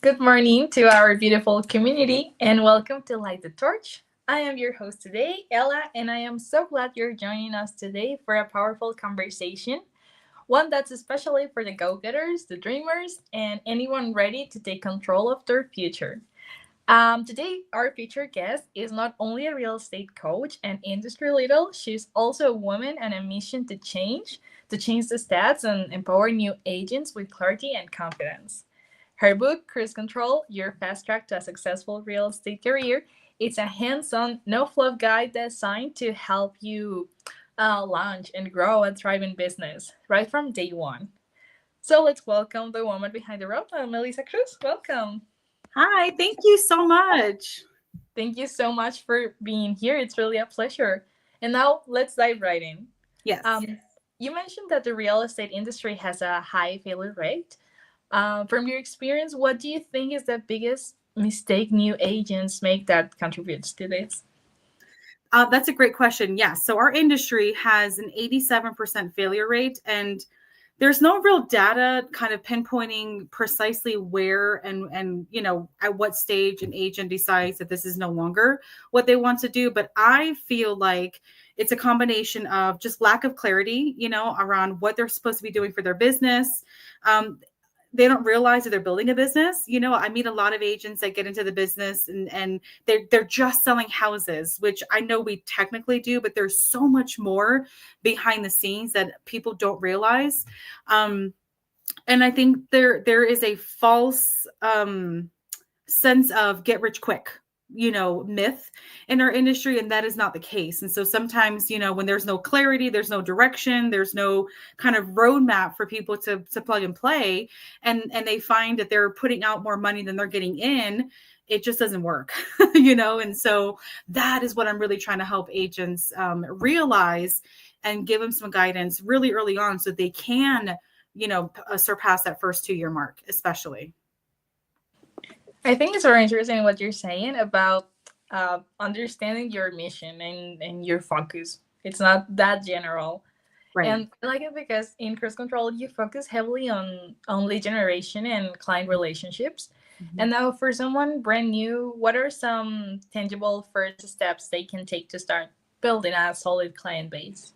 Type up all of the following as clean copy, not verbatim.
Good morning to our beautiful community and welcome to Light the Torch. I am your host today, Ella, and I am so glad you're joining us today for a powerful conversation, one that's especially for the go getters, the dreamers, and anyone ready to take control of their future. Today, our featured guest is not only a real estate coach and industry leader, she's also a woman and a mission to change the stats and empower new agents with clarity and confidence. Her book, Cruise Control, Your Fast Track to a Successful Real Estate Career, it's a hands-on, no-fluff guide designed to help you launch and grow a thriving business right from day one. So let's welcome the woman behind the rope, Melissa Cruz. Welcome. Hi, thank you so much. Thank you so much for being here. It's really a pleasure. And now let's dive right in. Yes. Um, you mentioned that the real estate industry has a high failure rate. From your experience, what do you think is the biggest mistake new agents make that contributes to this? That's a great question. Yes. So our industry has an 87% failure rate, and there's no real data kind of pinpointing precisely where and at what stage an agent decides that this is no longer what they want to do. But I feel like it's a combination of just lack of clarity, around what they're supposed to be doing for their business. They don't realize that they're building a business. I meet a lot of agents that get into the business and they're just selling houses, which I know we technically do, but there's so much more behind the scenes that people don't realize. And I think there is a false sense of get rich quick, myth in our industry, and that is not the case. And so sometimes, when there's no clarity, there's no direction, there's no kind of roadmap for people to plug and play, and they find that they're putting out more money than they're getting in, it just doesn't work. And so that is what I'm really trying to help agents realize and give them some guidance really early on so they can surpass that first 2 year mark, especially. I think it's very interesting what you're saying about understanding your mission and your focus. It's not that general. Right. And I like it because in Cruise Control, you focus heavily on lead generation and client relationships. Mhm. And now, for someone brand new, what are some tangible first steps they can take to start building a solid client base?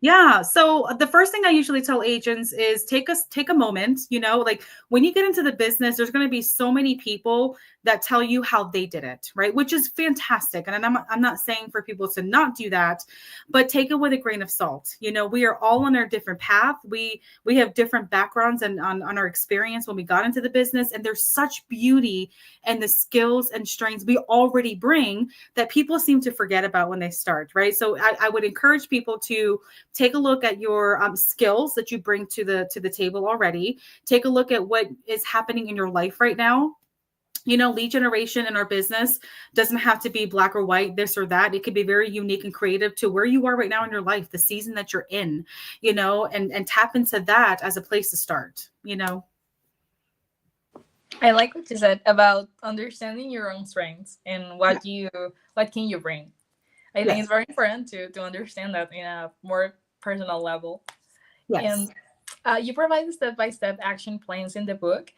Yeah. So the first thing I usually tell agents is take a moment, like when you get into the business, there's going to be so many people that tell you how they did it, right? Which is fantastic. And I'm not saying for people to not do that, but take it with a grain of salt. We are all on our different path. We have different backgrounds and on our experience when we got into the business. And there's such beauty and the skills and strengths we already bring that people seem to forget about when they start, right? So I would encourage people to take a look at your skills that you bring to the table already. Take a look at what is happening in your life right now. Lead generation in our business doesn't have to be black or white, this or that. It could be very unique and creative to where you are right now in your life, the season that you're in, and tap into that as a place to start. I like what you said about understanding your own strengths and Yeah. what can you bring. I think Yes. it's very important to understand that in a more personal level. Yes. And you provide step-by-step action plans in the book,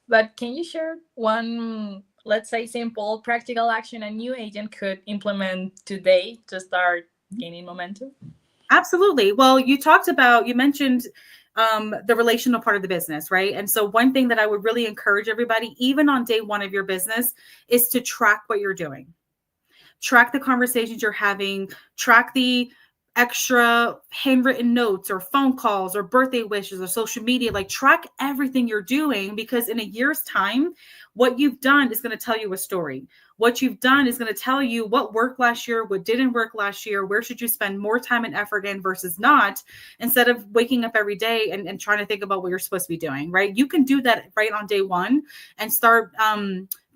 but can you share one, let's say, simple, practical action a new agent could implement today to start gaining momentum? Absolutely. Well, you mentioned the relational part of the business, right? And so one thing that I would really encourage everybody, even on day one of your business, is to track what you're doing. Track the conversations you're having, track the extra handwritten notes or phone calls or birthday wishes or social media. Like, track everything you're doing, because in a year's time, what you've done is going to tell you a story. What you've done is going to tell you what worked last year, what didn't work last year, where should you spend more time and effort in versus not, instead of waking up every day and trying to think about what you're supposed to be doing, right? You can do that right on day one and start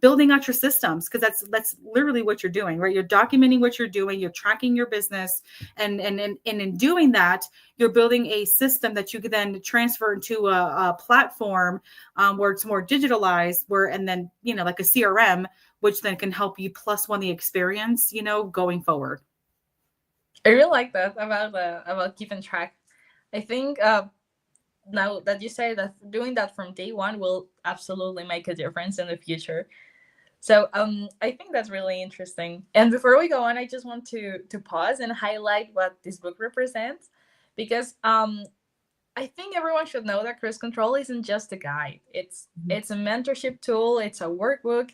building out your systems, because that's literally what you're doing, right? You're documenting what you're doing, you're tracking your business, and in doing that, you're building a system that you can then transfer into a platform where it's more digitalized, and then like a CRM, which then can help you plus one the experience, going forward. I really like that about keeping track. I think now that you say that doing that from day one will absolutely make a difference in the future. So I think that's really interesting. And before we go on, I just want to pause and highlight what this book represents, because I think everyone should know that cruise control isn't just a guide. It's a mentorship tool, it's a workbook,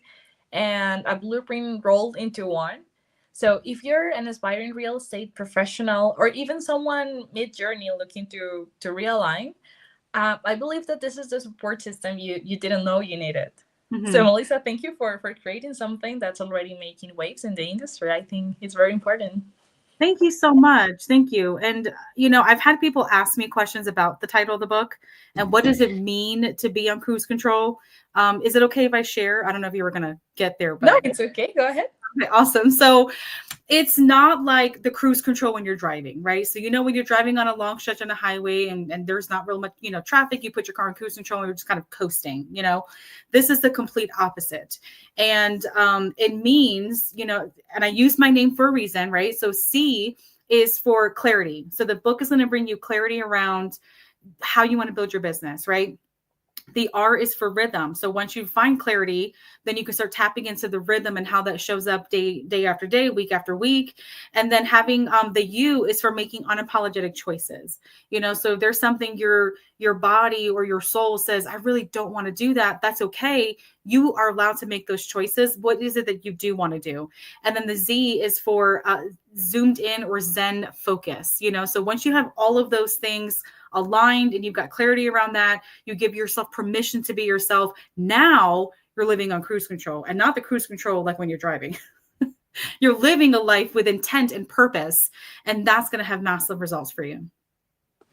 and a blueprint rolled into one. So if you're an aspiring real estate professional or even someone mid-journey looking to realign, I believe that this is the support system you didn't know you needed. So Mhm. Melissa, thank you for creating something that's already making waves in the industry. I think it's very important. Thank you so much. Thank you. And, I've had people ask me questions about the title of the book and what does it mean to be on cruise control? Is it okay if I share? I don't know if you were going to get there, No, but it's okay. Go ahead. okay, awesome. So it's not like the cruise control when you're driving, right? So, when you're driving on a long stretch on a highway and there's not real much, traffic, you put your car in cruise control and you're just kind of coasting. This is the complete opposite. And it means, and I use my name for a reason, right? So C is for clarity. So the book is going to bring you clarity around how you want to build your business, right? The R is for rhythm. So once you find clarity, then you can start tapping into the rhythm and how that shows up day after day, week after week. And then having the U is for making unapologetic choices. So if there's something your body or your soul says, I really don't want to do that, that's okay. You are allowed to make those choices. What is it that you do want to do? And then the Z is for zoomed in or Zen focus. So once you have all of those things aligned and you've got clarity around that, you give yourself permission to be yourself. Now you're living on cruise control, and not the cruise control like when you're driving. You're living a life with intent and purpose, and that's going to have massive results for you.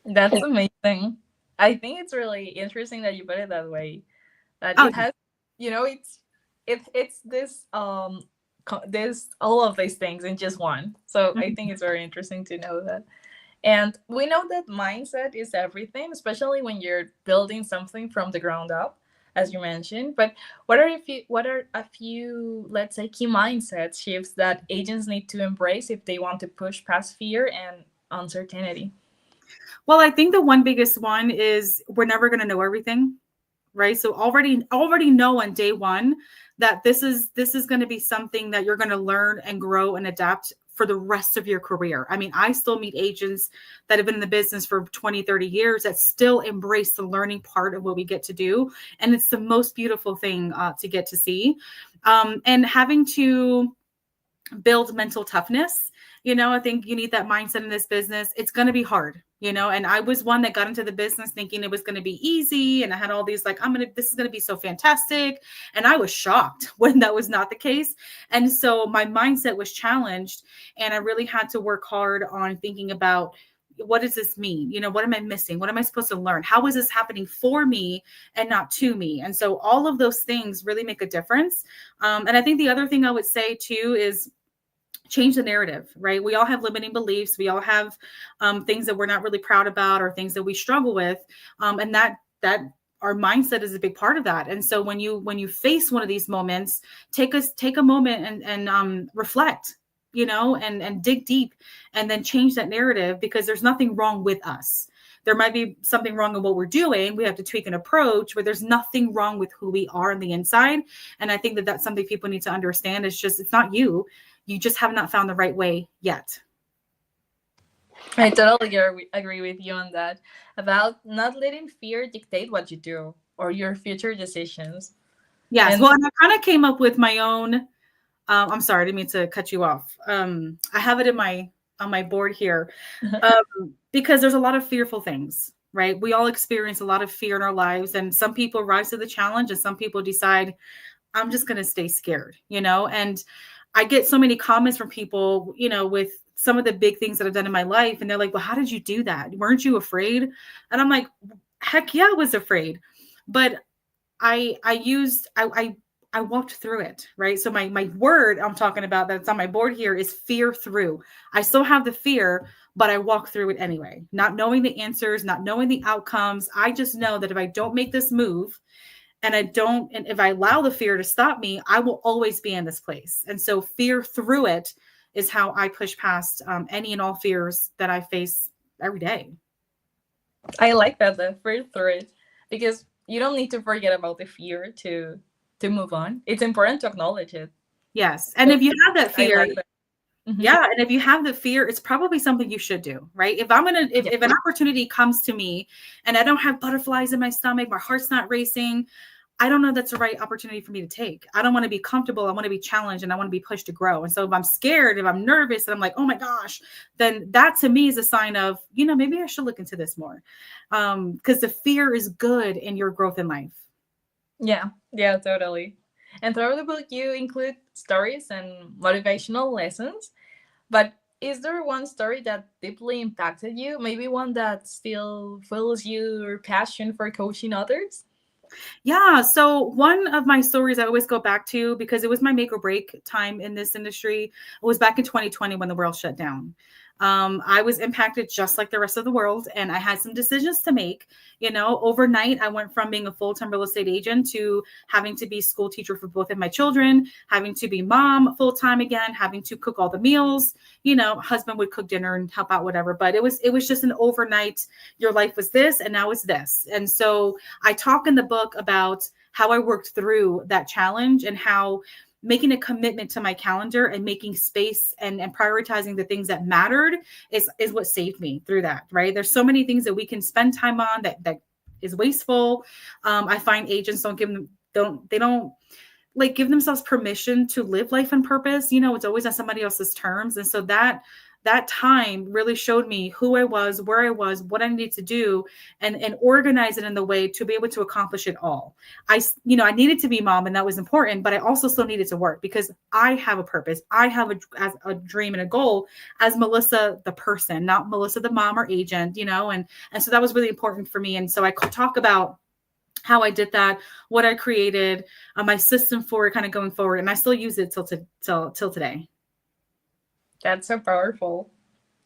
That's amazing. I think it's really interesting that you put it that way. That Oh, it has, it's this this all of these things in just one. So I think it's very interesting to know that. And we know that mindset is everything, especially when you're building something from the ground up, as you mentioned. But what are a few, let's say, key mindset shifts that agents need to embrace if they want to push past fear and uncertainty? well, I think the one biggest one is we're never going to know everything, right? So already know on day one that this is going to be something that you're going to learn and grow and adapt for the rest of your career. I mean, I still meet agents that have been in the business for 20, 30 years that still embrace the learning part of what we get to do. And it's the most beautiful thing to get to see. And having to build mental toughness. I think you need that mindset in this business. It's going to be hard, and I was one that got into the business thinking it was going to be easy. And I had all these like, this is going to be so fantastic. And I was shocked when that was not the case. And so my mindset was challenged, and I really had to work hard on thinking about, what does this mean? What am I missing? What am I supposed to learn? How is this happening for me and not to me? And so all of those things really make a difference. And I think the other thing I would say too is change the narrative, right? We all have limiting beliefs. We all have things that we're not really proud about or things that we struggle with. And that our mindset is a big part of that. And so when you face one of these moments, take a moment and reflect, and dig deep, and then change that narrative, because there's nothing wrong with us. There might be something wrong in what we're doing. We have to tweak an approach, but there's nothing wrong with who we are on the inside. And I think that that's something people need to understand. It's not you. You just have not found the right way yet. I totally agree with you on that, about not letting fear dictate what you do or your future decisions. Yes. And Well, and I kind of came up with my own. I'm sorry, I didn't mean to cut you off. I have it on my board here, because there's a lot of fearful things, right? We all experience a lot of fear in our lives, and some people rise to the challenge, and some people decide, I'm just going to stay scared, And I get so many comments from people, with some of the big things that I've done in my life, and they're like, "Well, how did you do that? Weren't you afraid?" And I'm like, "Heck yeah, I was afraid," but I walked through it, right? So my word I'm talking about that's on my board here is fear through. I still have the fear, but I walk through it anyway, not knowing the answers, not knowing the outcomes. I just know that if I don't make this move, and if I allow the fear to stop me, I will always be in this place. And so fear through it is how I push past any and all fears that I face every day. I like that, the first thread, because you don't need to forget about the fear to move on. It's important to acknowledge it. Yes. And So if you have that I fear, like that. Hmm. yeah, and if you have the fear, it's probably something you should do, right? Yeah. If an opportunity comes to me and I don't have butterflies in my stomach, my heart's not racing, I don't know that's the right opportunity for me to take. I don't want to be comfortable. I want to be challenged and I want to be pushed to grow. And so if I'm scared, if I'm nervous and I'm like, oh my gosh, then that to me is a sign of, maybe I should look into this more. Because the fear is good in your growth in life. Yeah, yeah, totally. And throughout the book, you include stories and motivational lessons. But is there one story that deeply impacted you? Maybe one that still fuels your passion for coaching others? Yeah. So one of my stories I always go back to because it was my make or break time in this industry. It was back in 2020 when the world shut down. I was impacted just like the rest of the world, and I had some decisions to make. Overnight, I went from being a full time real estate agent to having to be school teacher for both of my children, having to be mom full time again, having to cook all the meals. Husband would cook dinner and help out, whatever. But it was just an overnight. Your life was this, and now it's this, and so I talk in the book about how I worked through that challenge and how making a commitment to my calendar and making space and prioritizing the things that mattered is what saved me through that, right? There's so many things that we can spend time on that is wasteful. I find agents don't like give themselves permission to live life on purpose. It's always on somebody else's terms. And so that time really showed me who I was, where I was, what I needed to do, and organize it in the way to be able to accomplish it all. I needed to be mom, and that was important, but I also still needed to work because I have a purpose. I have a dream and a goal as Melissa, the person, not Melissa, the mom or agent, and so that was really important for me. And so I could talk about how I did that, what I created, my system for it kind of going forward. And I still use it till today. That's so powerful.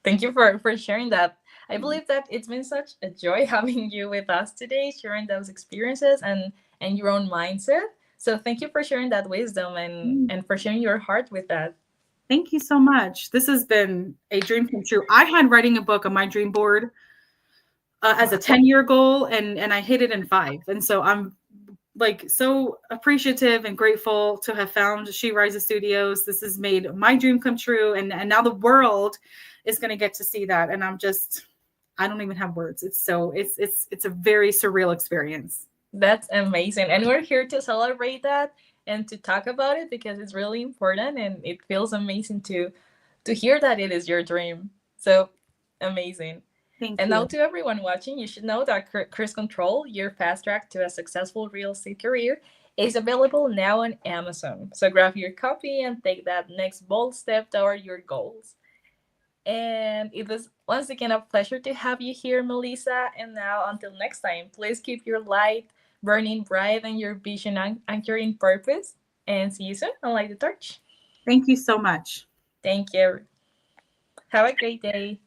Thank you for sharing that. I believe that it's been such a joy having you with us today, sharing those experiences and your own mindset. So thank you for sharing that wisdom and for sharing your heart with that. Thank you so much. This has been a dream come true. I had writing a book on my dream board as a 10-year goal, and I hit it in 5. And so I'm like so appreciative and grateful to have found She Rises Studios. This has made my dream come true, and now the world is going to get to see that. And I don't even have words. It's a very surreal experience. That's amazing. And we're here to celebrate that and to talk about it because it's really important and it feels amazing to hear that it is your dream. So amazing. Thank And now you. to everyone watching, you should know that Cruise Control, your fast track to a successful real estate career, is available now on Amazon. So grab your copy and take that next bold step toward your goals. And it was once again a pleasure to have you here, Melissa. And now, until next time, please keep your light burning bright and your vision anchored in purpose. And see you soon on Light the Torch. Thank you so much. Thank you. Have a great day.